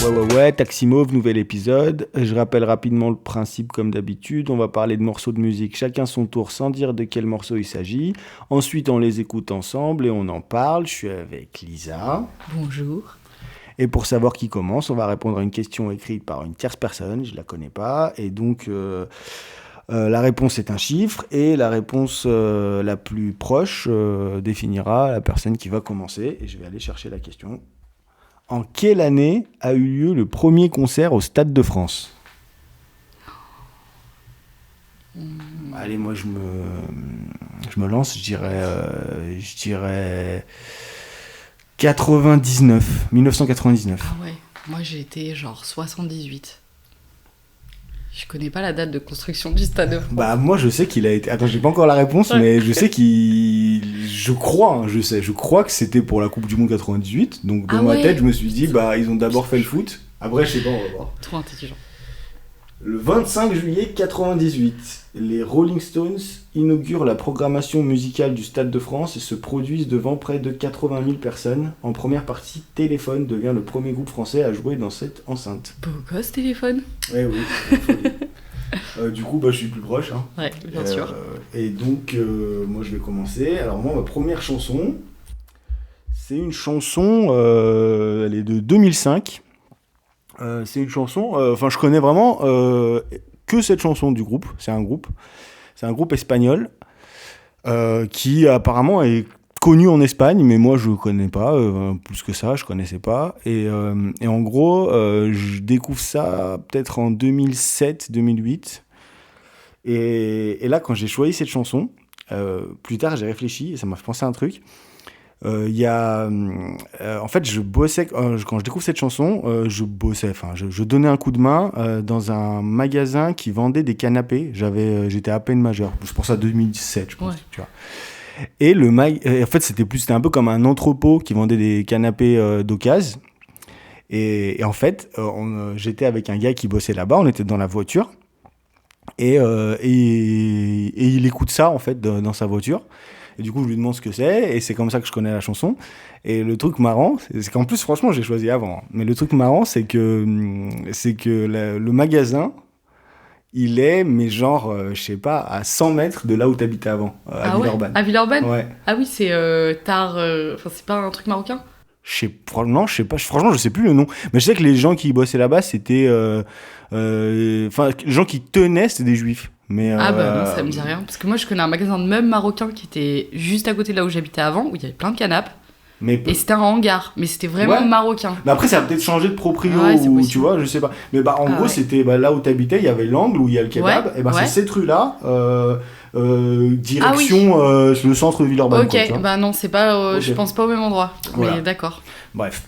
Ouais, Taxi Mauve, nouvel épisode. Je rappelle rapidement le principe comme d'habitude. On va parler de morceaux de musique, chacun son tour sans dire de quel morceau il s'agit. Ensuite, on les écoute ensemble et on en parle. Je suis avec Lisa. Bonjour. Et pour savoir qui commence, on va répondre à une question écrite par une tierce personne. Je ne la connais pas. Et donc, la réponse est un chiffre. Et la réponse la plus proche définira la personne qui va commencer. Et je vais aller chercher la question. En quelle année a eu lieu le premier concert au Stade de France ? Allez, moi je me lance, je dirais 1999. Ah ouais, moi j'ai été genre 78. Je connais pas la date de construction du Stade de France. Bah moi je sais qu'il a été... Attends, j'ai pas encore la réponse, mais je sais je crois que c'était pour la Coupe du Monde 98. Donc dans ma tête, je me suis dit, bah ils ont d'abord fait le foot. Après, je sais pas, on va voir. Trop intelligent. Le 25 juillet 98, les Rolling Stones inaugurent la programmation musicale du Stade de France et se produisent devant près de 80 000 personnes. En première partie, Téléphone devient le premier groupe français à jouer dans cette enceinte. Beau gosse, Téléphone. Oui. Du coup, je suis plus proche. Hein. Ouais, bien sûr. Et donc, moi, je vais commencer. Alors moi, ma première chanson, c'est une chanson, elle est de 2005. C'est une chanson, je connais vraiment que cette chanson du groupe. C'est un groupe espagnol qui apparemment est connu en Espagne, mais moi je connais pas, plus que ça, je connaissais pas. Et en gros, je découvre ça peut-être en 2007-2008. Et là, quand j'ai choisi cette chanson, plus tard j'ai réfléchi et ça m'a fait penser à un truc. En fait, je bossais quand je découvre cette chanson, je donnais un coup de main dans un magasin qui vendait des canapés. J'étais à peine majeur. C'est pour ça 2017, je pense. Ouais. Tu vois. Et en fait, c'était un peu comme un entrepôt qui vendait des canapés d'occasion. Et en fait, j'étais avec un gars qui bossait là-bas. On était dans la voiture et il écoute ça en fait dans sa voiture. Et du coup, je lui demande ce que c'est, et c'est comme ça que je connais la chanson. Et le truc marrant, c'est qu'en plus, franchement, j'ai choisi avant. Mais le truc marrant, c'est que le magasin, il est, mais genre, je sais pas, à 100 mètres de là où t'habitais avant, à Villeurbanne. À Villeurbanne ? Ouais. Ah oui, c'est tard... c'est pas un truc marocain ? Franchement, je sais plus le nom. Mais je sais que les gens qui bossaient là-bas, c'était... les gens qui tenaient, c'était des juifs. Mais non, ça me dit rien. Parce que moi, je connais un magasin de meubles marocain qui était juste à côté de là où j'habitais avant, où il y avait plein de canapes. Et c'était un hangar, mais c'était vraiment marocain. Mais après, ça a peut-être changé de proprio, tu vois, je sais pas. Mais en gros, ouais. C'était là où t'habitais, il y avait l'angle où il y a le kebab. Et c'est cette rue-là, direction le centre de Villeurbanne. Ok, non, c'est pas. Je pense pas au même endroit. Voilà. Mais d'accord. Bref.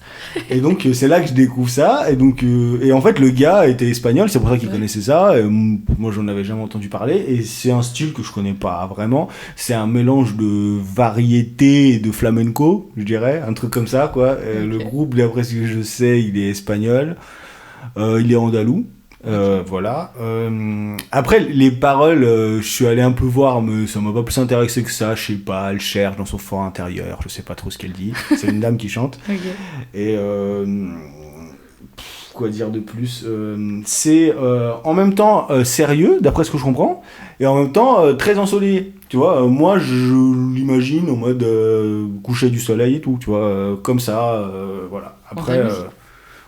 Et donc, c'est là que je découvre ça. Et donc, et en fait, le gars était espagnol, c'est pour ça qu'il connaissait ça. Et moi, j'en avais jamais entendu parler. Et c'est un style que je connais pas vraiment. C'est un mélange de variété et de flamenco, je dirais. Un truc comme ça, quoi. Okay. Le groupe, d'après ce que je sais, il est espagnol. Il est andalou. Voilà. Après, les paroles, je suis allé un peu voir, mais ça m'a pas plus intéressé que ça. Je sais pas, elle cherche dans son fort intérieur. Je sais pas trop ce qu'elle dit. C'est une dame qui chante. Okay. Et quoi dire de plus, c'est en même temps sérieux, d'après ce que je comprends, et en même temps très ensoleillé. Tu vois, moi je l'imagine en mode coucher du soleil et tout, tu vois, comme ça, voilà. Après.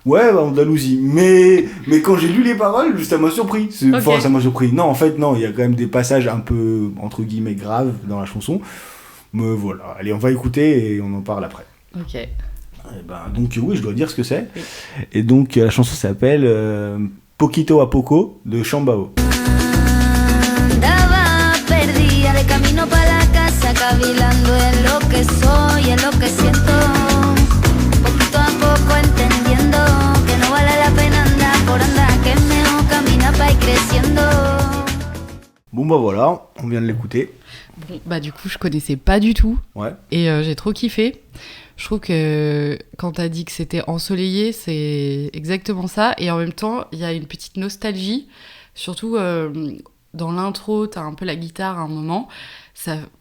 Ouais, Andalousie. Mais quand j'ai lu les paroles, ça m'a surpris. Enfin, ça m'a surpris. Non, en fait, non, il y a quand même des passages un peu, entre guillemets, graves dans la chanson. Mais voilà. Allez, on va écouter et on en parle après. Ok. Donc, oui, je dois dire ce que c'est. Oui. Et donc, la chanson s'appelle Poquito a Poco de Chambao. Bon voilà, on vient de l'écouter. Bon, du coup, je connaissais pas du tout. Ouais. Et j'ai trop kiffé. Je trouve que quand t'as dit que c'était ensoleillé, c'est exactement ça. Et en même temps, il y a une petite nostalgie. Surtout dans l'intro, t'as un peu la guitare à un moment.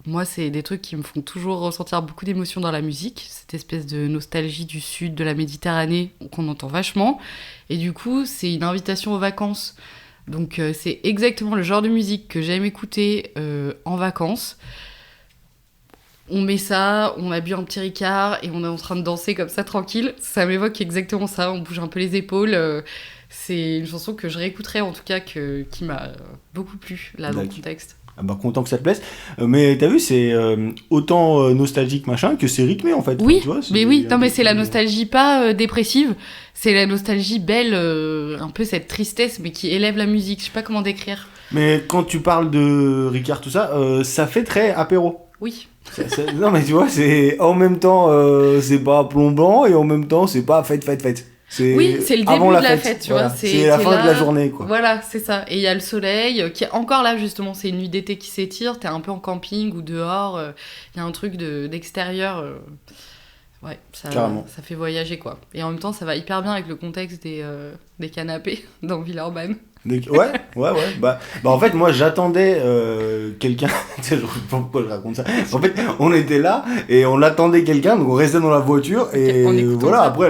Moi, c'est des trucs qui me font toujours ressentir beaucoup d'émotions dans la musique. Cette espèce de nostalgie du sud, de la Méditerranée, qu'on entend vachement. Et du coup, c'est une invitation aux vacances. Donc, c'est exactement le genre de musique que j'aime écouter en vacances. On met ça, on a bu un petit Ricard et on est en train de danser comme ça, tranquille. Ça m'évoque exactement ça, on bouge un peu les épaules. C'est une chanson que je réécouterai, en tout cas, qui m'a beaucoup plu, là, dans le contexte. Ah bah, content que ça te plaise. Mais t'as vu, c'est autant nostalgique, machin, que c'est rythmé, en fait. Oui, tu vois, mais oui, non, mais c'est la nostalgie pas dépressive, c'est la nostalgie belle, un peu cette tristesse, mais qui élève la musique. Je sais pas comment décrire. Mais quand tu parles de Ricard, tout ça, ça fait très apéro. Oui. Non, mais tu vois, c'est en même temps, c'est pas plombant, et en même temps, c'est pas fête. Oui, c'est le début de la fête, tu voilà. vois. C'est la fin de la journée, quoi. Voilà, c'est ça. Et il y a le soleil qui est encore là, justement. C'est une nuit d'été qui s'étire. T'es un peu en camping ou dehors. Il y a un truc d'extérieur. Ouais, ça fait voyager, quoi. Et en même temps, ça va hyper bien avec le contexte des canapés dans Villeurbanne. Ouais. Bah, en fait, moi, j'attendais quelqu'un. Je sais pas pourquoi je raconte ça. En fait, on était là et on attendait quelqu'un, donc on restait dans la voiture et voilà. Ça. Après,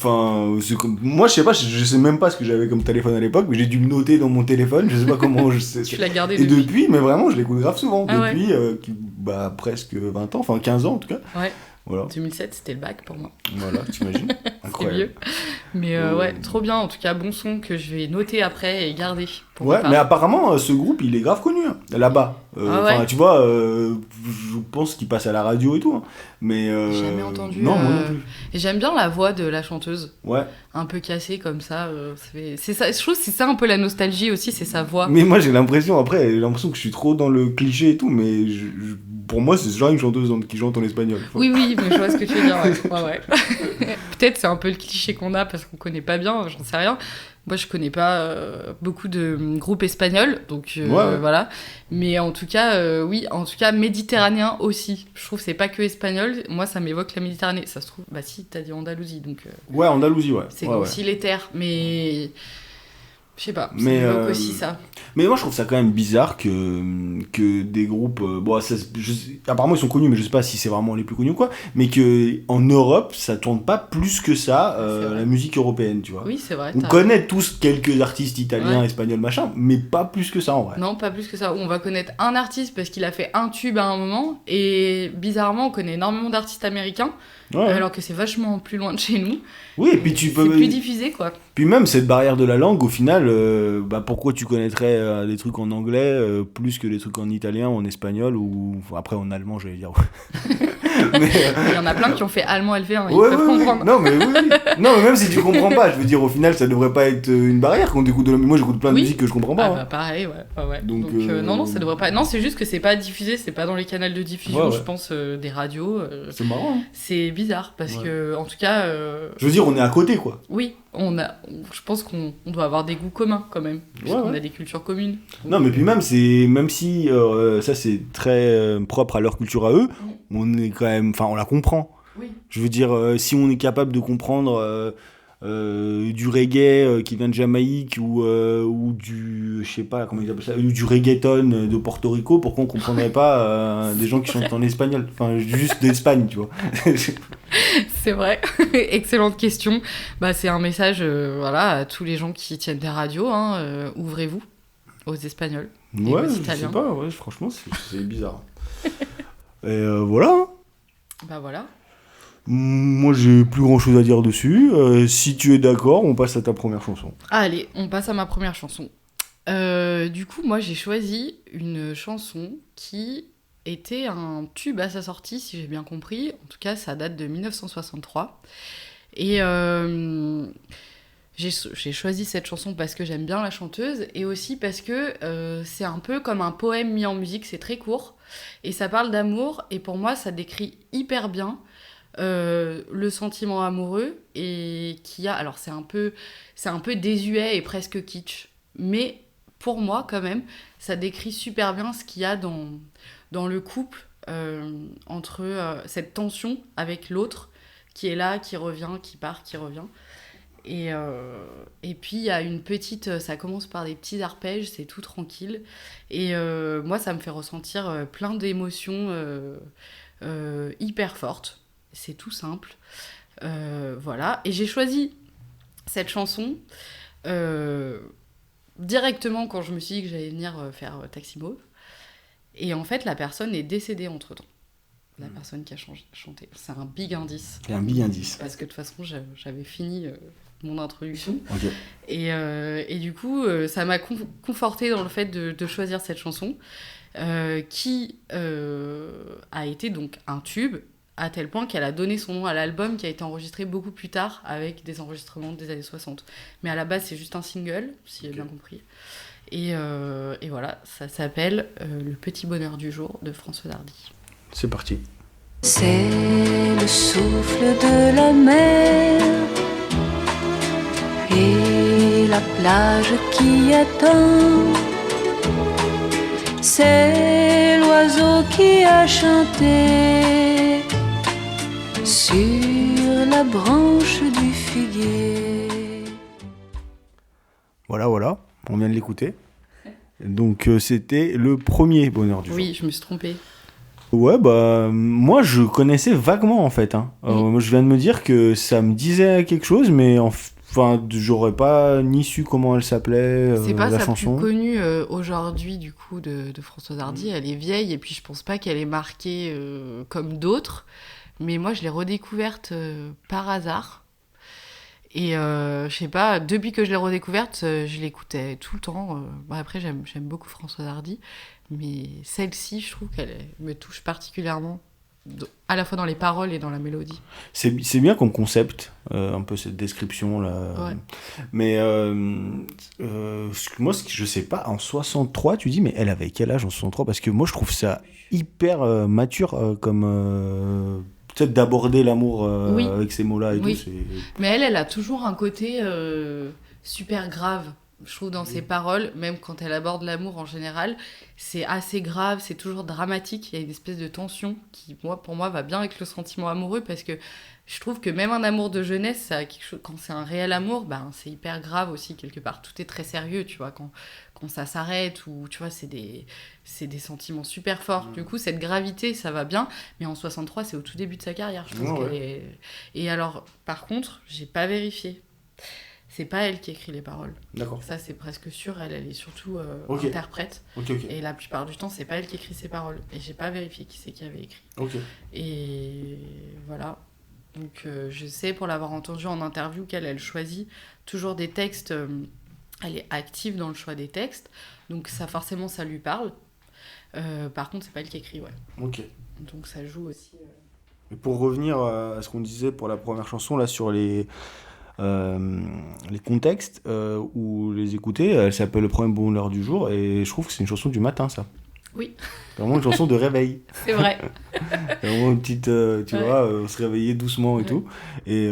moi, je sais pas, je sais même pas ce que j'avais comme téléphone à l'époque, mais j'ai dû le noter dans mon téléphone. Je sais pas comment. Tu l'as gardé depuis, mais vraiment, je l'écoute grave souvent depuis presque 20 ans, enfin 15 ans en tout cas. Ouais. Voilà. 2007, c'était le bac pour moi. Voilà, t'imagines. Incroyable. C'est vieux. Mais ouais, trop bien. En tout cas, bon son que je vais noter après et garder. Ouais, mais apparemment, ce groupe, il est grave connu, hein, là-bas. Ouais. Tu vois, je pense qu'il passe à la radio et tout. Hein, mais jamais entendu. Non, moi non plus. Et j'aime bien la voix de la chanteuse. Ouais. Un peu cassée comme ça. C'est ça. Je trouve que c'est ça un peu la nostalgie aussi, c'est sa voix. Mais moi, j'ai l'impression que je suis trop dans le cliché et tout, mais pour moi, c'est genre une chanteuse qui chante en espagnol. Enfin. Oui, mais je vois ce que tu veux dire. Ouais. Peut-être c'est un peu le cliché qu'on a parce qu'on connaît pas bien, j'en sais rien. Moi, je connais pas beaucoup de groupes espagnols, donc voilà. Mais en tout cas, oui, en tout cas, méditerranéen aussi. Je trouve que c'est pas que espagnol. Moi, ça m'évoque la Méditerranée. Ça se trouve, bah si, t'as dit Andalousie, donc. Ouais, Andalousie, ouais. C'est aussi les terres, mais. Je sais pas, ça m'évoque aussi ça. Mais moi je trouve ça quand même bizarre que des groupes, apparemment ils sont connus, mais je sais pas si c'est vraiment les plus connus ou quoi, mais qu'en Europe ça tourne pas plus que ça la musique européenne, tu vois. Oui, c'est vrai. On connaît tous quelques artistes italiens, espagnols, machin, mais pas plus que ça en vrai. Non, pas plus que ça. On va connaître un artiste parce qu'il a fait un tube à un moment, et bizarrement on connaît énormément d'artistes américains. Alors que c'est vachement plus loin de chez nous. Oui, et puis c'est plus diffusé, quoi. Puis même cette barrière de la langue, au final, pourquoi tu connaîtrais des trucs en anglais plus que des trucs en italien, en espagnol ou après en allemand, j'allais dire. Mais il y en a plein qui ont fait allemand LV1, ils peuvent comprendre. Non, mais non, mais même si tu comprends pas, je veux dire, au final, ça devrait pas être une barrière quand t'écoutes moi j'écoute plein de musique que je comprends pas. Bah pareil, ouais. Donc non, ça devrait pas. Non, c'est juste que c'est pas diffusé, c'est pas dans les canaux de diffusion, je pense, des radios. C'est marrant. Hein. C'est bizarre parce que, en tout cas. Je veux dire, on est à côté, quoi. Oui, je pense qu'on doit avoir des goûts communs quand même, puisqu'on a des cultures communes. Non, mais puis même si ça c'est très propre à leur culture à eux, on est quand même, enfin on la comprend. Oui. Je veux dire, si on est capable de comprendre du reggae qui vient de Jamaïque ou du, je sais pas comment ils appellent ça, ou du reggaeton de Porto Rico, pourquoi on comprendrait pas des gens qui chantent en espagnol, enfin juste d'Espagne, tu vois. C'est vrai. Excellente question. Bah, c'est un message à tous les gens qui tiennent des radios, ouvrez-vous aux Espagnols et aux Italiens. Je sais pas, franchement c'est bizarre. Et voilà. Bah voilà. Moi, j'ai plus grand chose à dire dessus. Si tu es d'accord, on passe à ta première chanson. Allez, on passe à ma première chanson. Du coup, moi, j'ai choisi une chanson qui était un tube à sa sortie, si j'ai bien compris. En tout cas, ça date de 1963. Et j'ai choisi cette chanson parce que j'aime bien la chanteuse et aussi parce que c'est un peu comme un poème mis en musique, c'est très court. Et ça parle d'amour et pour moi, ça décrit hyper bien le sentiment amoureux et alors c'est un peu désuet et presque kitsch, mais pour moi quand même ça décrit super bien ce qu'il y a dans le couple entre cette tension avec l'autre qui est là, qui revient, qui part, qui revient, Et puis, il y a une petite... Ça commence par des petits arpèges, c'est tout tranquille. Et moi, ça me fait ressentir plein d'émotions hyper fortes. C'est tout simple. Voilà. Et j'ai choisi cette chanson directement quand je me suis dit que j'allais venir faire Taxi Mauve. Et en fait, la personne est décédée entre-temps. La personne qui a chanté. C'est un big indice. C'est un big indice. Parce que de toute façon, j'avais fini mon introduction. Ok. Et du coup, ça m'a confortée dans le fait de choisir cette chanson, qui a été donc un tube, à tel point qu'elle a donné son nom à l'album qui a été enregistré beaucoup plus tard avec des enregistrements des années 60. Mais à la base, c'est juste un single, si j'ai bien compris. Et voilà, ça s'appelle Le petit bonheur du jour de Françoise Hardy. C'est parti. C'est le souffle de la mer et la plage qui attend. C'est l'oiseau qui a chanté sur la branche du figuier. Voilà, on vient de l'écouter. Donc c'était le premier bonheur du jour. Oui, je me suis trompée. Ouais, bah moi je connaissais vaguement en fait. Moi, je viens de me dire que ça me disait quelque chose, mais enfin j'aurais pas ni su comment elle s'appelait, c'est pas la sa chanson. plus connue aujourd'hui du coup de Françoise Hardy. Elle est vieille et puis je pense pas qu'elle est marquée comme d'autres. Mais moi je l'ai redécouverte par hasard. Et je sais pas, depuis que je l'ai redécouverte, je l'écoutais tout le temps. Bon, après j'aime beaucoup Françoise Hardy. Mais celle-ci, je trouve qu'elle me touche particulièrement, à la fois dans les paroles et dans la mélodie. C'est bien qu'on concepte un peu cette description-là. Ouais. Mais moi, je sais pas, en 63, tu dis, mais elle avait quel âge en 63 ? Parce que moi, je trouve ça hyper mature comme... peut-être d'aborder l'amour Oui. avec ces mots-là et Oui. tout. Mais elle a toujours un côté super grave. Je trouve dans ses paroles, même quand elle aborde l'amour en général, c'est assez grave, c'est toujours dramatique. Il y a une espèce de tension qui, pour moi, va bien avec le sentiment amoureux parce que je trouve que même un amour de jeunesse, ça a quelque chose, quand c'est un réel amour, ben, c'est hyper grave aussi quelque part. Tout est très sérieux, tu vois, quand ça s'arrête ou tu vois, c'est des sentiments super forts. Du coup, cette gravité, ça va bien. Mais en 63, c'est au tout début de sa carrière, je pense qu'elle est... Et alors, par contre, j'ai pas vérifié. C'est pas elle qui écrit les paroles. D'accord. Ça, c'est presque sûr. Elle est surtout Ok. interprète. Ok. Et la plupart du temps, c'est pas elle qui écrit ses paroles. Et j'ai pas vérifié qui c'est qui avait écrit. Ok. Et voilà. Donc, je sais, pour l'avoir entendu en interview, qu'elle choisit toujours des textes. Elle est active dans le choix des textes. Donc, ça, forcément, ça lui parle. Par contre, c'est pas elle qui écrit, ouais. Ok. Donc, ça joue aussi. Et pour revenir à ce qu'on disait pour la première chanson, là, sur les contextes ou les écouter, elle s'appelle Le premier bonheur du jour et je trouve que c'est une chanson du matin, ça. Oui. C'est vraiment une chanson de réveil. C'est vrai. C'est vraiment une petite, tu vois, se réveiller doucement et tout. Et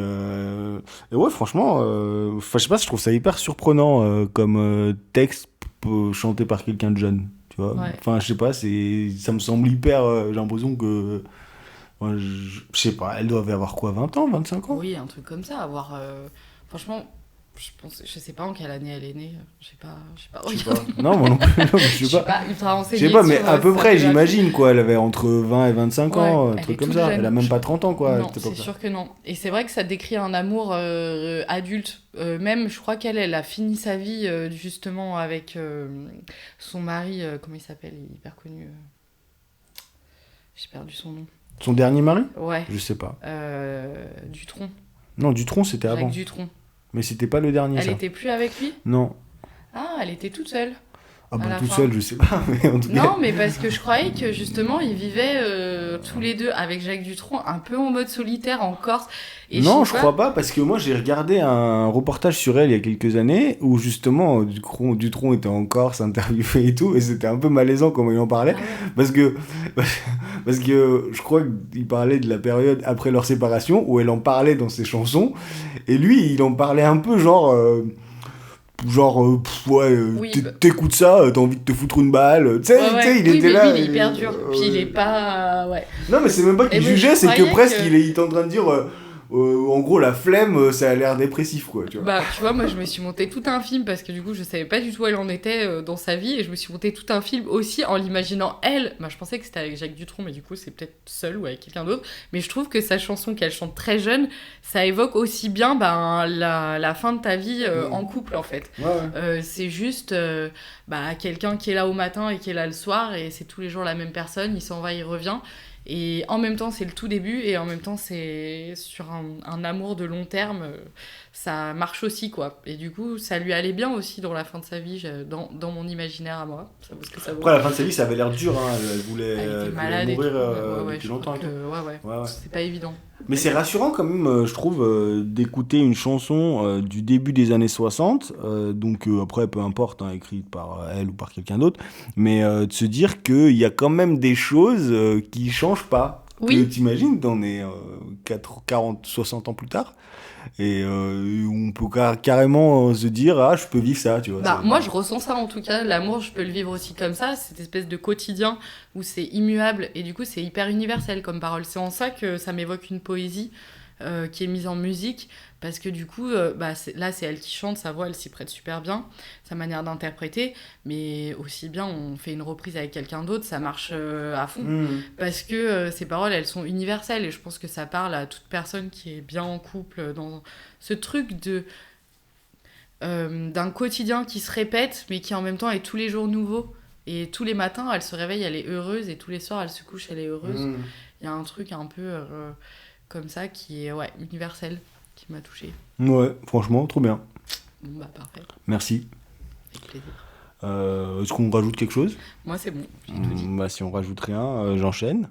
ouais, franchement, je sais pas, je trouve ça hyper surprenant comme texte chanté par quelqu'un de jeune, tu vois. Ouais. Enfin, je sais pas, ça me semble hyper, j'ai l'impression que... je sais pas, elle doit avoir quoi, 20 ans, 25 ans ? Oui, un truc comme ça. Avoir, franchement, je sais pas en quelle année elle est née. Je sais pas. Je sais pas. Non, moi non plus. Non, je sais pas. Ultra renseignée. Je sais pas, mais sur, à peu sa près, biographie. j'imagine, quoi. Elle avait entre 20 et 25 ans, un elle truc est comme toute ça. jeune. Elle a même pas 30 ans, quoi. Non, à cette c'est époque-là. sûr que non. Et c'est vrai que ça décrit un amour adulte. Même, je crois qu'elle a fini sa vie justement avec son mari. Comment il s'appelle ? Il est hyper connu. J'ai perdu son nom. Son dernier mari ? Ouais. Je sais pas. Dutronc. Non, Dutronc, c'était Jacques avant. Dutronc. Mais c'était pas le dernier, Elle ça. était plus avec lui ? Non. Ah, elle était toute seule. Ah À bah, la toute fin. seule, je sais pas, mais en tout cas... Non, mais parce que je croyais que justement ils vivaient tous les deux avec Jacques Dutronc un peu en mode solitaire en Corse. Et Non, sais je pas, crois pas, parce que moi j'ai regardé un reportage sur elle il y a quelques années où justement Dutronc était en Corse, interviewé et tout, et c'était un peu malaisant comment il en parlait, Ah ouais. parce que je crois qu'il parlait de la période après leur séparation où elle en parlait dans ses chansons, et lui il en parlait un peu genre. Oui, t'écoutes ça, t'as envie de te foutre une balle, tu sais, il oui, était mais là. lui, il est hyper dur. Puis il est pas. Ouais. Non, mais c'est même pas qu'il Et moi, jugeait, je c'est que croyais presque que- il est en train de dire en gros, la flemme, ça a l'air dépressif, quoi, tu vois. Bah, tu vois, moi, je me suis monté tout un film parce que du coup, je savais pas du tout où elle en était dans sa vie et je me suis monté tout un film aussi en l'imaginant elle. Bah, je pensais que c'était avec Jacques Dutronc, mais du coup, c'est peut-être seul ou avec quelqu'un d'autre. Mais je trouve que sa chanson qu'elle chante très jeune, ça évoque aussi bien la fin de ta vie en couple, en fait. Ouais. C'est juste quelqu'un qui est là au matin et qui est là le soir et c'est tous les jours la même personne, il s'en va, il revient. Et en même temps, c'est le tout début, et en même temps, c'est sur un amour de long terme, ça marche aussi, quoi. Et du coup, ça lui allait bien aussi dans la fin de sa vie, dans mon imaginaire à moi. Ça vaut ce que ça vaut. Après, à la fin de sa vie, ça avait l'air dur, hein. Elle voulait, Elle était malade mourir et tout. depuis longtemps. Ouais. C'est pas évident. Mais c'est rassurant quand même, je trouve, d'écouter une chanson du début des années 60, donc après, peu importe, hein, écrite par elle ou par quelqu'un d'autre, mais de se dire qu'il y a quand même des choses qui changent pas. Oui. Que t'imagines, on est 40, 60 ans plus tard, et on peut carrément se dire, ah, je peux vivre ça, tu vois. Moi, je ressens ça en tout cas. L'amour, je peux le vivre aussi comme ça, cette espèce de quotidien où c'est immuable et du coup, c'est hyper universel comme parole. C'est en ça que ça m'évoque une poésie qui est mise en musique parce que du coup, là, c'est elle qui chante, sa voix, elle s'y prête super bien, sa manière d'interpréter, mais aussi bien, on fait une reprise avec quelqu'un d'autre, ça marche à fond parce que ces paroles, elles sont universelles et je pense que ça parle à toute personne qui est bien en couple dans ce truc d'un quotidien qui se répète mais qui en même temps est tous les jours nouveau et tous les matins elle se réveille, elle est heureuse et tous les soirs elle se couche, elle est heureuse. Il y a un truc un peu comme ça qui est universel, qui m'a touchée. Ouais, franchement, trop bien. Bon, parfait. Merci. Avec plaisir. Est-ce qu'on rajoute quelque chose ? Moi c'est bon, j'ai tout dit. Si on rajoute rien, j'enchaîne.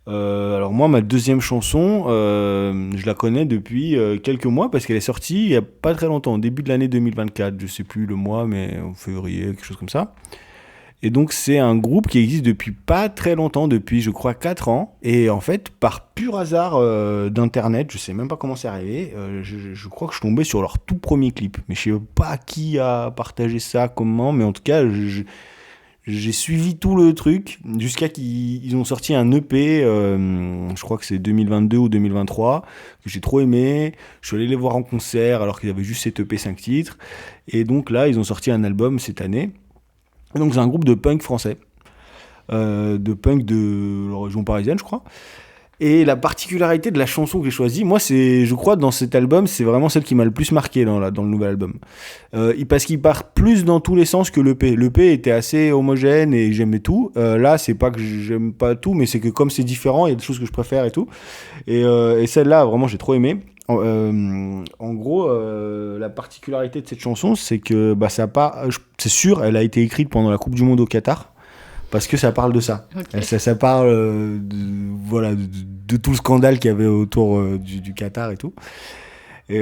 Alors moi, ma deuxième chanson, je la connais depuis quelques mois parce qu'elle est sortie il n'y a pas très longtemps, au début de l'année 2024, je sais plus le mois, mais en février, quelque chose comme ça. Et donc c'est un groupe qui existe depuis pas très longtemps, depuis je crois 4 ans. Et en fait, par pur hasard d'internet, je sais même pas comment c'est arrivé, je crois que je suis tombé sur leur tout premier clip. Mais je sais pas qui a partagé ça, comment, mais en tout cas, j'ai suivi tout le truc jusqu'à qu'ils ont sorti un EP, je crois que c'est 2022 ou 2023, que j'ai trop aimé. Je suis allé les voir en concert alors qu'ils avaient juste cet EP 5 titres. Et donc là, ils ont sorti un album cette année. Et donc c'est un groupe de punk français, de punk de la région parisienne, je crois. Et la particularité de la chanson que j'ai choisie, moi, je crois, dans cet album, c'est vraiment celle qui m'a le plus marqué dans le nouvel album. Parce qu'il part plus dans tous les sens que l'EP. L'EP était assez homogène et j'aimais tout. Là, c'est pas que j'aime pas tout, mais c'est que comme c'est différent, il y a des choses que je préfère et tout. Et celle-là, vraiment, j'ai trop aimé. En gros, la particularité de cette chanson, c'est que c'est sûr, elle a été écrite pendant la Coupe du Monde au Qatar. Parce que ça parle de ça. Okay. Ça parle de tout le scandale qu'il y avait autour du Qatar et tout. Et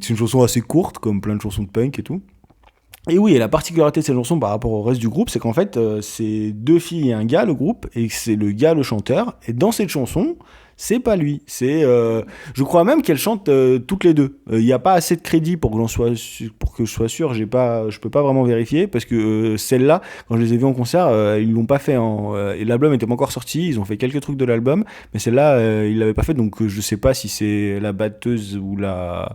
c'est une chanson assez courte, comme plein de chansons de punk et tout. Et oui, et la particularité de cette chanson par rapport au reste du groupe, c'est qu'en fait, c'est 2 filles et un gars, le groupe, et c'est le gars le chanteur. Et dans cette chanson, c'est pas lui. Je crois même qu'elles chantent toutes les deux. Il n'y a pas assez de crédit pour que je sois sûr. Je peux pas vraiment vérifier parce que celle-là, quand je les ai vues en concert, ils l'ont pas fait. Et l'album n'était pas encore sorti. Ils ont fait quelques trucs de l'album, mais celle-là, ils l'avaient pas fait. Donc je sais pas si c'est la batteuse ou la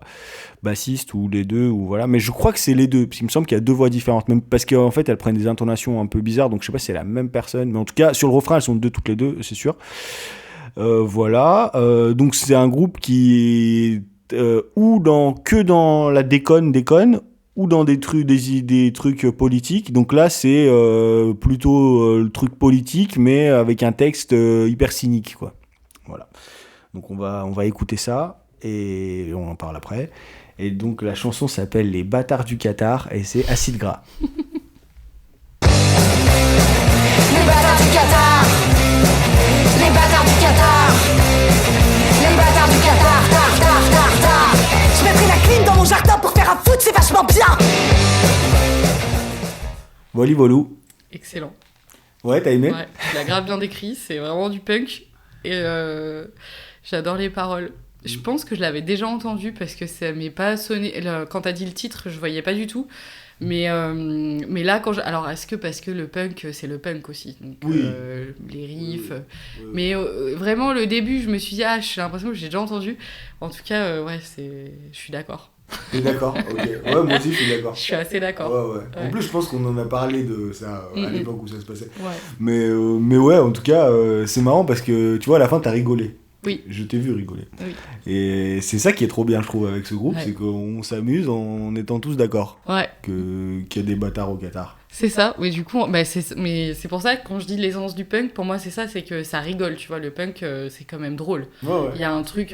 bassiste ou les deux ou voilà. Mais je crois que c'est les deux. Parce qu'il me semble qu'il y a 2 voix différentes, même parce qu'en fait elles prennent des intonations un peu bizarres. Donc je sais pas si c'est la même personne, mais en tout cas sur le refrain elles sont toutes les deux, c'est sûr. Voilà, donc c'est un groupe qui est que dans la déconne, ou dans des trucs politiques. Donc là, c'est plutôt le truc politique, mais avec un texte hyper cynique, quoi. Voilà. Donc on va écouter ça et on en parle après. Et donc la chanson s'appelle Les Bâtards du Qatar et c'est Acide Gras. Les bâtards du Qatar, les bâtards du Qatar, les bâtards du Qatar, tar. Je mettrai la clim dans mon jardin pour faire un foot, c'est vachement bien. Voilou. Excellent. Ouais, t'as aimé ? Ouais, tu l'as grave bien décrit, c'est vraiment du punk et j'adore les paroles. Je pense que je l'avais déjà entendu parce que ça m'est pas sonné. Quand t'as dit le titre, je voyais pas du tout. Mais là, alors, est-ce que parce que le punk, c'est le punk aussi, donc, Oui. les riffs. Oui. Mais vraiment, le début, je me suis dit, j'ai l'impression que j'ai déjà entendu. En tout cas, ouais, je suis d'accord. T'es d'accord? Ok. Ouais, moi aussi, je suis d'accord. Je suis assez d'accord. Ouais. En plus, je pense qu'on en a parlé de ça à l'époque où ça se passait. Ouais. Mais ouais, en tout cas, c'est marrant parce que tu vois, à la fin, t'as rigolé. Oui. Je t'ai vu rigoler. Oui. Et c'est ça qui est trop bien, je trouve, avec ce groupe, Ouais. c'est qu'on s'amuse en étant tous d'accord Ouais. qu'il y a des bâtards au Qatar. C'est ça, mais du coup, mais c'est pour ça que quand je dis l'essence du punk, pour moi c'est ça, c'est que ça rigole, tu vois, le punk c'est quand même drôle. Ouais. Il y a un truc,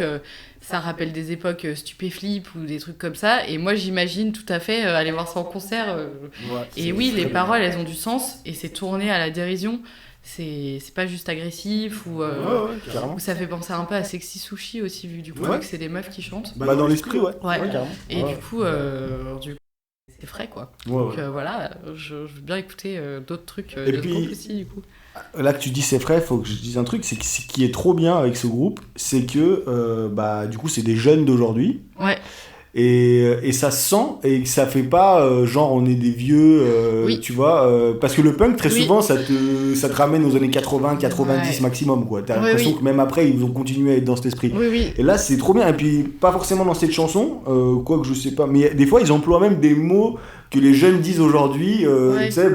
ça rappelle des époques Stupéflip ou des trucs comme ça, et moi j'imagine tout à fait aller voir ça en concert. Et oui, les paroles elles ont du sens, et c'est tourné à la dérision, c'est pas juste agressif, ou carrément. ça fait penser un peu à Sexy Sushi aussi, vu du coup Ouais. que c'est des meufs qui chantent. Bah, dans l'esprit, ouais. Ouais. Carrément. Et Ouais. du coup, c'est frais quoi. Ouais, Donc ouais. voilà, je veux bien écouter d'autres trucs Et d'autres puis- groupes aussi du coup. Là que tu dis c'est vrai, faut que je dise un truc, c'est que ce qui est trop bien avec ce groupe, c'est que bah du coup c'est des jeunes d'aujourd'hui Ouais, et ça se sent et que ça fait pas genre on est des vieux, Oui. tu vois, parce que le punk très Oui. souvent ça te ramène aux années 80, 90 Ouais. maximum quoi. T'as Ouais, l'impression oui. que même après ils ont continué à être dans cet esprit. oui. Et là, c'est trop bien. Et puis, pas forcément dans cette chanson, quoique je sais pas. Mais des fois, ils emploient même des mots que les jeunes disent aujourd'hui, Ouais. tu sais,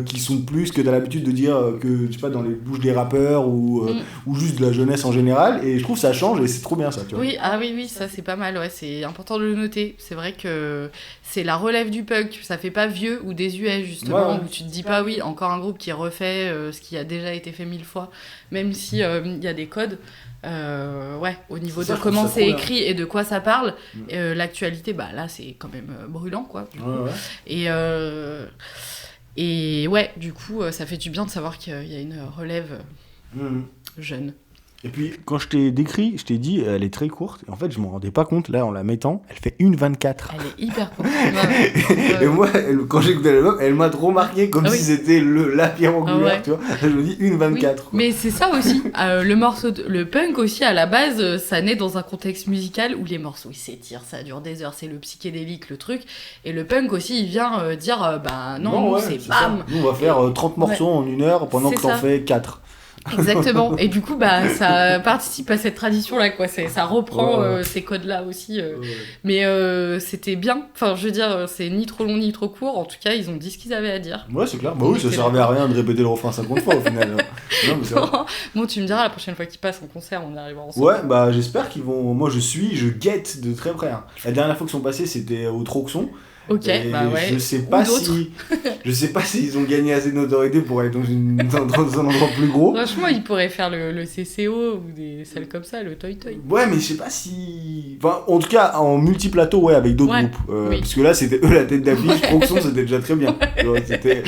qui sont plus que t'as l'habitude de dire que, je sais pas, dans les bouches des rappeurs ou juste de la jeunesse en général. Et je trouve que ça change et c'est trop bien ça, tu vois. Oui, oui, ça c'est pas mal, ouais, c'est important de le noter. C'est vrai que c'est la relève du punk, ça fait pas vieux ou désuet justement, Ouais. où tu te dis pas oui, encore un groupe qui refait ce qui a déjà été fait 1000 fois, même si il y a des codes. Au niveau Ça, de je comment trouve ça c'est trop bien. écrit et de quoi ça parle, l'actualité, bah là c'est quand même brûlant quoi. Du coup. Et ouais, du coup, ça fait du bien de savoir qu'il y a une relève Mhm. jeune. Et puis, quand je t'ai décrit, je t'ai dit, elle est très courte. Et en fait, je m'en rendais pas compte. Là, en la mettant, elle fait 1,24. Elle est hyper courte. Ouais. Et moi, quand j'ai écouté l'album, elle m'a trop marqué, comme Ah si oui. c'était la pierre angulaire, Ah ouais. tu vois. Je me dis 1,24. Oui, mais c'est ça aussi. Le punk aussi, à la base, ça naît dans un contexte musical où les morceaux ils s'étirent, ça dure des heures, c'est le psychédélique, le truc. Et le punk aussi, il vient dire bah non, ouais, c'est ça. bam. Nous, on va faire 30 morceaux en 1 heure pendant C'est que t'en ça. fais 4. Exactement. Et du coup, bah ça participe à cette tradition-là, quoi. Ça reprend Ouais. ces codes-là aussi. Mais c'était bien. Enfin, je veux dire, c'est ni trop long ni trop court. En tout cas, ils ont dit ce qu'ils avaient à dire. Ouais, c'est clair. Bah oui, ça servait à rien de répéter le refrain 50 fois au final. Non, mais c'est vrai. Bon, tu me diras la prochaine fois qu'ils passent en concert, on y arrivera ensemble. Ouais, bah j'espère qu'ils vont. Moi, je guette de très près. Hein. La dernière fois qu'ils sont passés, c'était au Troxon. Ok, Et bah ouais. je sais Ou pas d'autres. je sais pas s'ils ont gagné assez de notoriété pour aller dans un endroit plus gros. Franchement, ils pourraient faire le CCO ou des salles comme ça, le Toy Toy. Ouais, mais je sais pas si. Enfin, en tout cas, en multiplateau, ouais, avec d'autres Ouais, groupes. oui. Parce que là, c'était eux la tête d'affiche. Proxon, c'était déjà très bien. Tu vois, c'était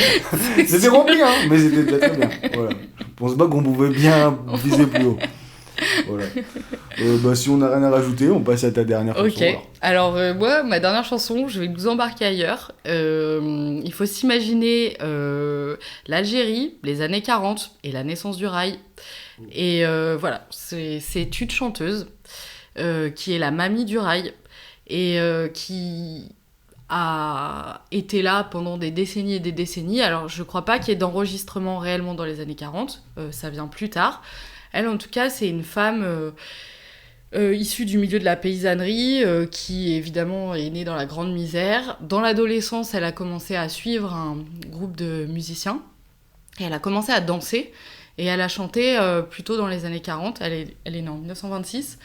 rempli, hein, mais c'était déjà très bien. Voilà. Je pense pas qu'on pouvait bien viser plus haut. Voilà. Bah, si on n'a rien à rajouter, on passe à ta dernière chanson. Ok, alors moi, ma dernière chanson, je vais nous embarquer ailleurs. Il faut s'imaginer l'Algérie, les années 40 et la naissance du rail. Et voilà, c'est une chanteuse qui est la mamie du rail et qui a été là pendant des décennies et des décennies. Alors, je crois pas qu'il y ait d'enregistrement réellement dans les années 40, ça vient plus tard. Elle, en tout cas, c'est une femme issue du milieu de la paysannerie, qui évidemment est née dans la grande misère. Dans l'adolescence, elle a commencé à suivre un groupe de musiciens et elle a commencé à danser et elle a chanté plutôt dans les années 40. Elle est née en 1926.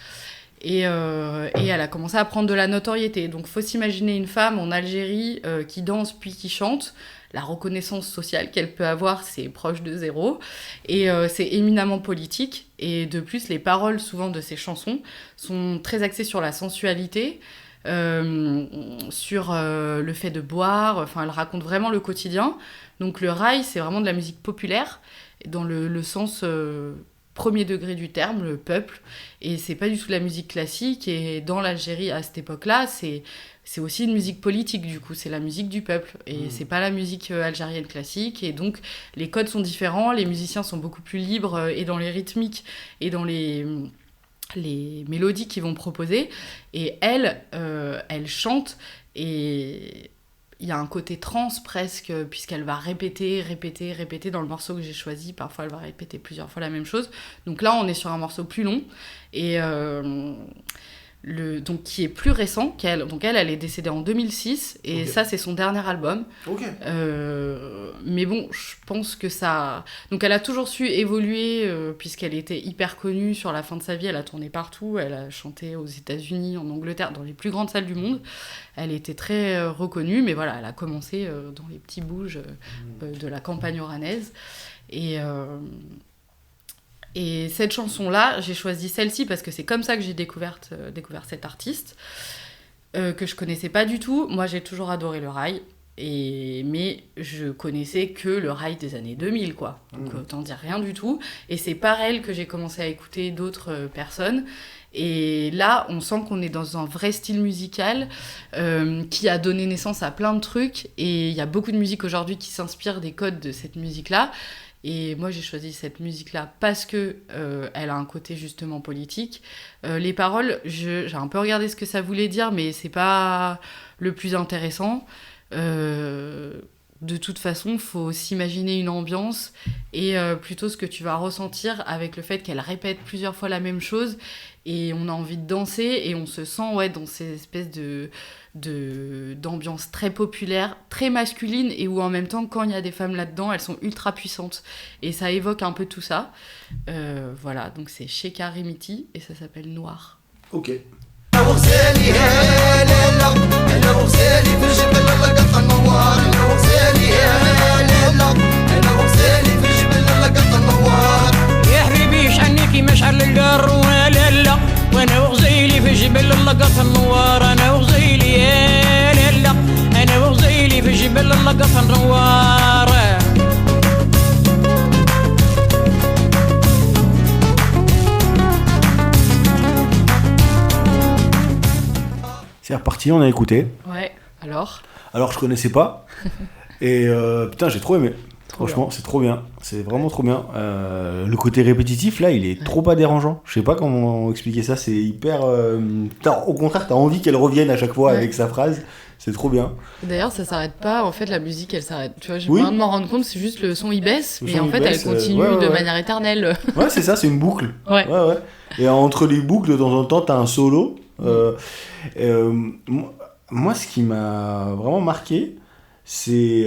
Et elle a commencé à prendre de la notoriété. Donc, faut s'imaginer une femme en Algérie qui danse puis qui chante. La reconnaissance sociale qu'elle peut avoir, c'est proche de zéro. Et c'est éminemment politique. Et de plus, les paroles, souvent, de ces chansons sont très axées sur la sensualité, sur le fait de boire. Enfin, elle raconte vraiment le quotidien. Donc, le raï, c'est vraiment de la musique populaire, dans le sens premier degré du terme, le peuple. Et c'est pas du tout de la musique classique. Et dans l'Algérie, à cette époque-là, c'est aussi une musique politique, du coup, c'est la musique du peuple, et c'est pas la musique algérienne classique, et donc les codes sont différents, les musiciens sont beaucoup plus libres, et dans les rythmiques, et dans les mélodies qu'ils vont proposer, et elle chante, et il y a un côté trans presque, puisqu'elle va répéter dans le morceau que j'ai choisi. Parfois, elle va répéter plusieurs fois la même chose. Donc là, on est sur un morceau plus long. Et donc, qui est plus récent qu'elle. Donc elle est décédée en 2006. Et ça, c'est son dernier album. Mais bon, je pense que ça... Donc elle a toujours su évoluer, puisqu'elle était hyper connue sur la fin de sa vie. Elle a tourné partout. Elle a chanté aux États-Unis, en Angleterre, dans les plus grandes salles du monde. Elle était très reconnue. Mais voilà, elle a commencé dans les petits bouges de la campagne oranaise. Et cette chanson-là, j'ai choisi celle-ci parce que c'est comme ça que j'ai découvert cet artiste, que je connaissais pas du tout. Moi, j'ai toujours adoré le raï, mais je connaissais que le raï des années 2000, quoi. Donc, autant dire rien du tout. Et c'est par elle que j'ai commencé à écouter d'autres personnes. Et là, on sent qu'on est dans un vrai style musical qui a donné naissance à plein de trucs. Et il y a beaucoup de musique aujourd'hui qui s'inspire des codes de cette musique-là. Et moi, j'ai choisi cette musique-là parce que elle a un côté justement politique. Les paroles, j'ai un peu regardé ce que ça voulait dire, mais c'est pas le plus intéressant. De toute façon, faut s'imaginer une ambiance et plutôt ce que tu vas ressentir avec le fait qu'elle répète plusieurs fois la même chose. Et on a envie de danser et on se sent dans ces espèces d'ambiance très populaire, très masculine, et où en même temps, quand il y a des femmes là-dedans, elles sont ultra puissantes. Et ça évoque un peu tout ça. Voilà, donc c'est Sheikha Remiti et ça s'appelle Noir. Ok. وانا وغزيلي في جبل اللقط النوار انا وغزيلي يا ليلة انا وغزيلي في جبل اللقط النوار. C'est reparti, on a écouté. Ouais, alors je connaissais pas. Et putain, j'ai trop aimé. Franchement, bien. c'est trop bien. C'est vraiment trop bien. Le côté répétitif, là, il est trop pas dérangeant. Je sais pas comment expliquer ça. C'est hyper... au contraire, t'as envie qu'elle revienne à chaque fois avec sa phrase. C'est trop bien. D'ailleurs, ça s'arrête pas. En fait, la musique, elle s'arrête. Tu vois, j'ai Oui. besoin de m'en rendre compte. C'est juste le son, il baisse. Le Et son, en il fait, baisse, elle continue de manière éternelle. Ouais, c'est ça, c'est une boucle. Ouais. Et entre les boucles, de temps en temps, t'as un solo. Moi, ce qui m'a vraiment marqué, c'est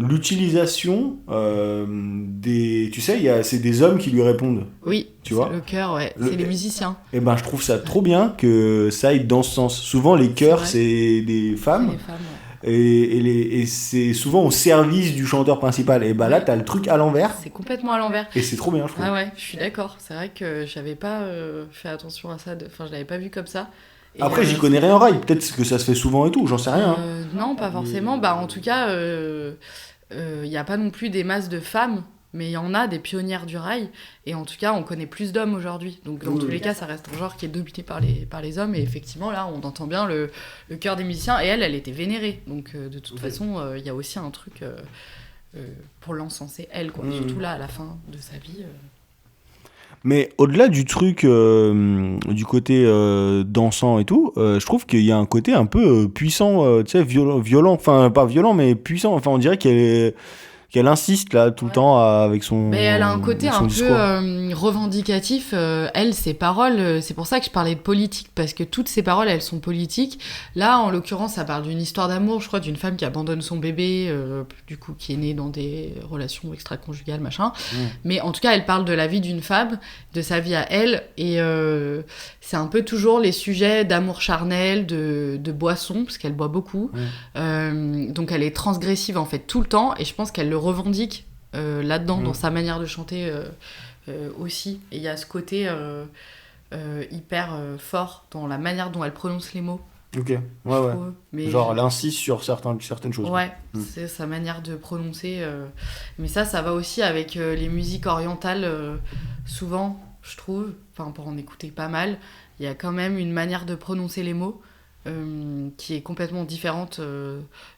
l'utilisation des... Tu sais, c'est des hommes qui lui répondent. Oui, tu vois, le chœur, ouais. C'est les musiciens. Et ben, je trouve ça trop bien que ça aille dans ce sens. Souvent, les chœurs, c'est des femmes. C'est les femmes, ouais. Et c'est souvent au service du chanteur principal. Et ben là, t'as le truc à l'envers. C'est complètement à l'envers. Et c'est trop bien, je trouve. Ah ouais, je suis d'accord. C'est vrai que j'avais pas fait attention à ça. Enfin, je l'avais pas vu comme ça. Et après, j'y connais rien en rail. Peut-être que ça se fait souvent et tout, j'en sais rien. Non, pas forcément. Bah, en tout cas, il n'y a pas non plus des masses de femmes, mais il y en a des pionnières du rail. Et en tout cas, on connaît plus d'hommes aujourd'hui. Donc, dans tous les cas, ça reste un genre qui est dominé par les hommes. Et effectivement, là, on entend bien le chœur des musiciens. Et elle était vénérée. Donc, de toute façon, il y a aussi un truc pour l'encenser, elle, quoi. Surtout là, à la fin de sa vie. Mais au-delà du truc, du côté dansant et tout, je trouve qu'il y a un côté un peu puissant, tu sais, violent, enfin pas violent, mais puissant. Enfin, on dirait qu'elle insiste là tout le temps avec son. Mais elle a un côté un discours. peu revendicatif. Elle, ses paroles, c'est pour ça que je parlais de politique, parce que toutes ses paroles, elles sont politiques. Là, en l'occurrence, ça parle d'une histoire d'amour, je crois, d'une femme qui abandonne son bébé, du coup, qui est née dans des relations extra-conjugales, machin. Mais en tout cas, elle parle de la vie d'une femme, de sa vie à elle, et c'est un peu toujours les sujets d'amour charnel, de boisson, parce qu'elle boit beaucoup. Donc elle est transgressive, en fait, tout le temps, et je pense qu'elle le revendique là-dedans, dans sa manière de chanter aussi. Et il y a ce côté hyper fort dans la manière dont elle prononce les mots. Ok, ouais. Mais genre, elle insiste sur certaines choses. Ouais, c'est sa manière de prononcer. Mais ça va aussi avec les musiques orientales, souvent, je trouve, enfin, pour en écouter pas mal, il y a quand même une manière de prononcer les mots qui est complètement différente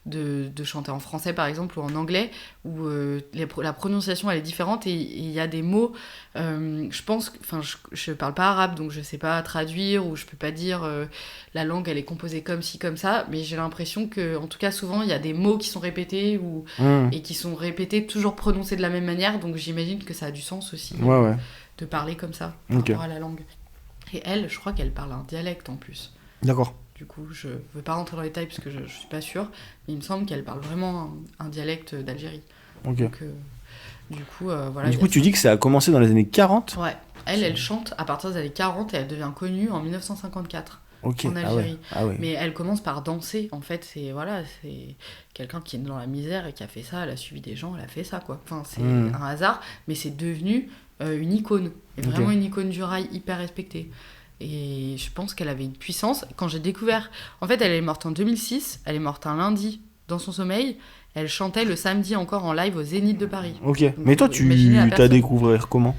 de chanter en français par exemple ou en anglais, où la prononciation elle est différente et il y a des mots, je pense, enfin je parle pas arabe donc je sais pas traduire ou je peux pas dire la langue elle est composée comme ci comme ça, mais j'ai l'impression que en tout cas souvent il y a des mots qui sont répétés et qui sont répétés toujours prononcés de la même manière, donc j'imagine que ça a du sens aussi de parler comme ça par rapport à la langue. Et elle, je crois qu'elle parle un dialecte en plus. D'accord. Du coup, je ne veux pas rentrer dans les détails parce que je ne suis pas sûre, mais il me semble qu'elle parle vraiment un dialecte d'Algérie. Ok. Donc, du coup, voilà. Du coup, tu dis que ça a commencé dans les années 40 ? Ouais. Elle chante à partir des années 40 et elle devient connue en 1954 en Algérie. Ah ouais. Mais elle commence par danser. En fait, c'est quelqu'un qui est dans la misère et qui a fait ça. Elle a suivi des gens, elle a fait ça, quoi. Enfin, c'est un hasard, mais c'est devenu une icône. Et vraiment une icône du rail hyper respectée. Et je pense qu'elle avait une puissance. Quand j'ai découvert... En fait, elle est morte en 2006. Elle est morte un lundi dans son sommeil. Elle chantait le samedi encore en live au Zénith de Paris. Ok. Donc, mais toi, tu t'as découvert comment ?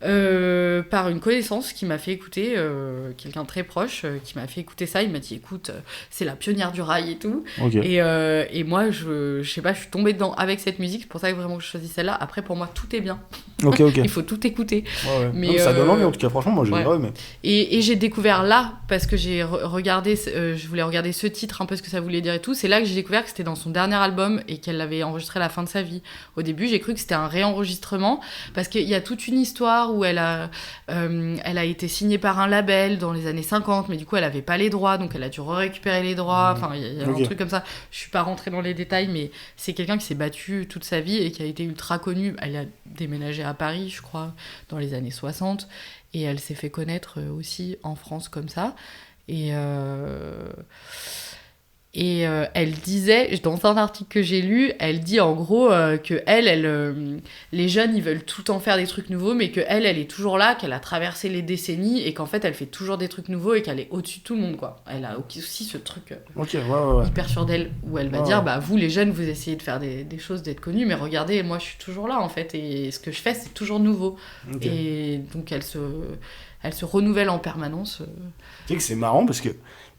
Par une connaissance qui m'a fait écouter, quelqu'un de très proche qui m'a fait écouter ça. Il m'a dit écoute, c'est la pionnière du rail et tout. Okay. Et moi je sais pas, je suis tombée dedans avec cette musique, c'est pour ça que vraiment je choisis celle-là. Après pour moi tout est bien. Ok. Il faut tout écouter. Ouais. Mais non, ça donne envie en tout cas, franchement moi j'ai mais... Et j'ai découvert là parce que j'ai regardé, je voulais regarder ce titre un peu ce que ça voulait dire et tout. C'est là que j'ai découvert que c'était dans son dernier album et qu'elle l'avait enregistré à la fin de sa vie. Au début j'ai cru que c'était un réenregistrement parce qu'il y a toute une histoire où elle a été signée par un label dans les années 50, mais du coup elle avait pas les droits, donc elle a dû récupérer les droits. Enfin il y a un truc comme ça. Je suis pas rentrée dans les détails, mais c'est quelqu'un qui s'est battu toute sa vie et qui a été ultra connu. Elle a déménagé à Paris, je crois, dans les années 60, et elle s'est fait connaître aussi en France comme ça. Et elle disait, dans un article que j'ai lu, elle dit en gros que les jeunes ils veulent tout le temps faire des trucs nouveaux, mais que elle est toujours là, qu'elle a traversé les décennies et qu'en fait elle fait toujours des trucs nouveaux et qu'elle est au-dessus de tout le monde, quoi. Elle a aussi ce truc hyper sûr d'elle où elle va dire bah vous les jeunes vous essayez de faire des choses, d'être connus, mais regardez moi je suis toujours là en fait et ce que je fais c'est toujours nouveau. Et donc elle se renouvelle en permanence. Tu sais que c'est marrant parce que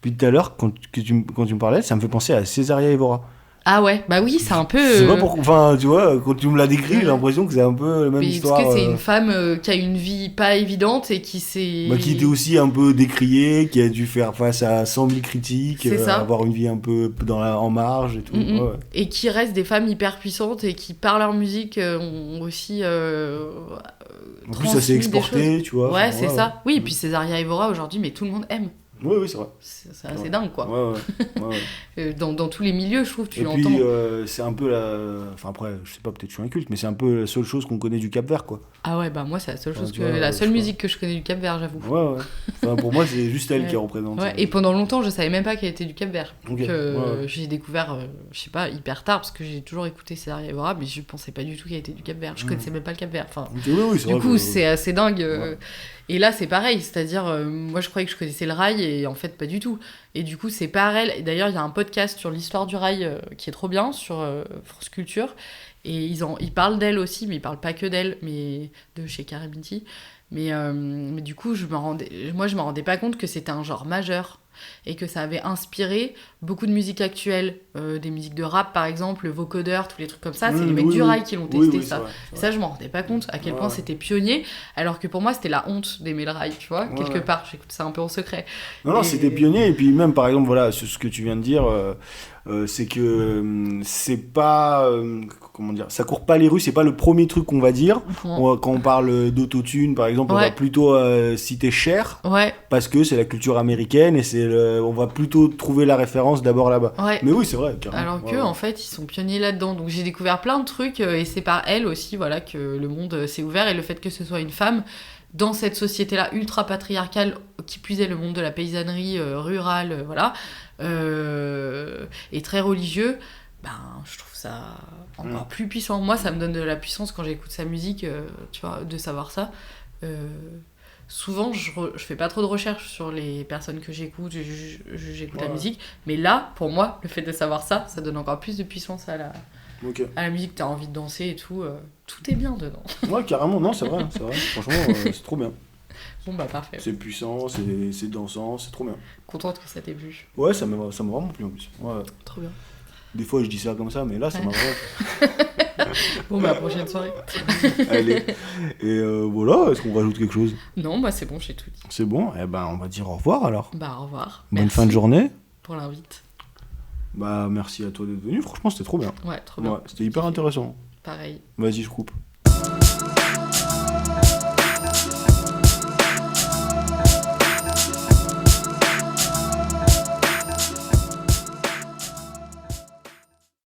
depuis tout à l'heure, quand tu me parlais, ça me fait penser à Césaria Evora. Ah ouais, bah oui, c'est un peu... Je sais pas pourquoi, enfin, tu vois, quand tu me l'as décrit, j'ai l'impression que c'est un peu la même histoire. Parce que c'est une femme qui a une vie pas évidente et qui s'est... qui était aussi un peu décriée, qui a dû faire face à 100 000 critiques, avoir une vie un peu en marge et tout. Ouais. Et qui restent des femmes hyper puissantes et qui, par leur musique, ont aussi... en plus, ça s'est exporté, tu vois. Ouais, c'est ça. Oui, et puis Césaria Evora, aujourd'hui, mais tout le monde aime. Oui, c'est vrai. C'est assez dingue, quoi. Ouais. Dans tous les milieux, je trouve, tu l'entends. Et puis, c'est un peu Enfin, après, je sais pas, peut-être je suis inculte, mais c'est un peu la seule chose qu'on connaît du Cap-Vert, quoi. Ah ouais, bah moi, c'est la seule la seule musique que je connais du Cap-Vert, j'avoue. Ouais. Enfin, pour moi, c'est juste elle qui représente. Ouais. Et pendant longtemps, je savais même pas qu'elle était du Cap-Vert. J'ai découvert, je sais pas, hyper tard, parce que j'ai toujours écouté Césaria Evora, mais je pensais pas du tout qu'elle était du Cap-Vert. Je connaissais même pas le Cap-Vert. Enfin, du coup, c'est assez dingue. Et là, c'est pareil, c'est-à-dire, moi, je croyais que je connaissais le rail, et en fait, pas du tout. Et du coup, c'est pareil. Et d'ailleurs, il y a un podcast sur l'histoire du rail qui est trop bien, sur France Culture. Et ils parlent d'elle aussi, mais ils parlent pas que d'elle, mais de chez Karim Binti. Mais du coup, je me rendais pas compte que c'était un genre majeur. Et que ça avait inspiré beaucoup de musiques actuelles, des musiques de rap par exemple, le vocodeur, tous les trucs comme ça, c'est les mecs du rail qui l'ont testé, ça. C'est ça, je m'en rendais pas compte à quel point c'était pionnier, alors que pour moi c'était la honte d'aimer le rail, tu vois, quelque part, j'écoute ça un peu en secret. Non, c'était pionnier, et puis même par exemple, voilà, ce que tu viens de dire, c'est que c'est pas, comment dire, ça court pas les rues, c'est pas le premier truc qu'on va dire. Quand on parle d'autotune par exemple, on va plutôt citer Cher, parce que c'est la culture américaine, et on va plutôt trouver la référence d'abord là-bas. Mais oui, c'est vrai, carrément. Alors que en fait ils sont pionniers là-dedans, donc j'ai découvert plein de trucs, et c'est par elle aussi, voilà, que le monde s'est ouvert, et le fait que ce soit une femme dans cette société-là ultra patriarcale, qui plus est le monde de la paysannerie rurale, voilà, et très religieux, je trouve ça encore plus puissant. Moi, ça me donne de la puissance quand j'écoute sa musique, tu vois, de savoir ça. Souvent, je fais pas trop de recherches sur les personnes que j'écoute, j'écoute la musique, mais là, pour moi, le fait de savoir ça donne encore plus de puissance à la musique, t'as envie de danser et tout, tout est bien dedans. Ouais, carrément, non, c'est vrai, franchement, c'est trop bien. Bon, bah, parfait. C'est puissant, c'est dansant, c'est trop bien. Contente que ça t'ait plu. Ouais, ça m'a vraiment plu en plus. Ouais. Trop bien. Des fois, je dis ça comme ça, mais là, ça m'a vraiment. Bon, bah, prochaine soirée. Allez. Et voilà, est-ce qu'on rajoute quelque chose? Non, bah, c'est bon, j'ai tout dit. C'est bon? Eh ben, on va dire au revoir alors. Bah, au revoir. Bonne Merci fin de journée. pour l'invite. Bah, merci à toi d'être venu. Franchement, c'était trop bien. Ouais, trop bien. Ouais, c'était hyper intéressant. Pareil. Vas-y, je coupe.